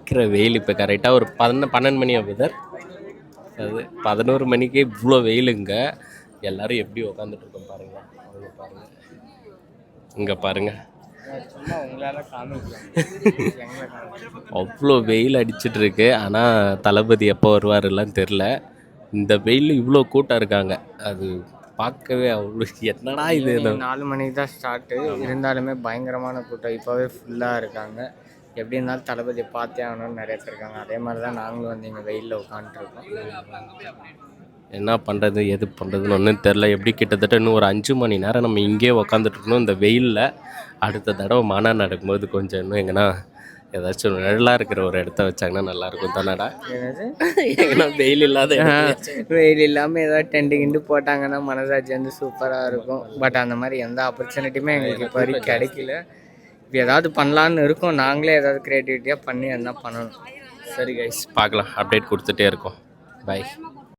அடிக்கிற வெயில். இப்போ கரெக்டாக ஒரு 12 மணி ஆகுது. அது 11 மணிக்கே இவ்வளோ வெயிலுங்க. எல்லோரும் எப்படி உக்காந்துட்ருக்கோம் பாருங்கள். அவங்க பாருங்கள், இங்கே பாருங்கள், அவ்வளோ வெயில் அடிச்சிட்ருக்கு. ஆனால் தளபதி எப்போ வருவாருலாம் தெரில. இந்த வெயில் இவ்வளோ கூட்டம் இருக்காங்க, அது பார்க்கவே அவ்வளோ என்னடா இது. 4 மணிக்கு தான் ஸ்டார்ட்டு, இருந்தாலுமே பயங்கரமான கூட்டம். இப்போவே ஃபுல்லாக இருக்காங்க. எப்படி இருந்தாலும் தளபதியை பார்த்தே ஆகணும்னு நிறைய பேர் இருக்காங்க. அதே மாதிரி தான் நாங்களும் வந்து இங்கே வெயிலில் உட்காந்துருக்கோம். என்ன பண்ணுறது எது பண்ணுறதுன்னு ஒன்றும் தெரில. எப்படி கிட்டத்தட்ட இன்னும் ஒரு 5 மணி நேரம் நம்ம இங்கேயே உக்காந்துட்ருக்கணும் இந்த வெயிலில். அடுத்த தடவை மாநாடு நடக்கும்போது கொஞ்சம் இன்னும் எங்கன்னா ஏதாச்சும் நிழலாக இருக்கிற ஒரு இடத்த வச்சாங்கன்னா நல்லாயிருக்கும் தானடா. ஏன்னா வெயில் இல்லாமல் ஏதாவது டென்ட்டு கிண்டு போட்டாங்கன்னா மனசாட்சி வந்து சூப்பராக இருக்கும். பட் அந்த மாதிரி எந்த ஆப்பர்ச்சுனிட்டியுமே எங்களுக்கு இப்போ வரைக்கும் கிடைக்கல. இப்போ ஏதாவது பண்ணலான்னு இருக்கோம், நாங்களே ஏதாவது க்ரியேட்டிவிட்டியாக பண்ணி என்ன பண்ணணும். சரி கைஸ், பார்க்கலாம், அப்டேட் கொடுத்துட்டே இருக்கோம். பை.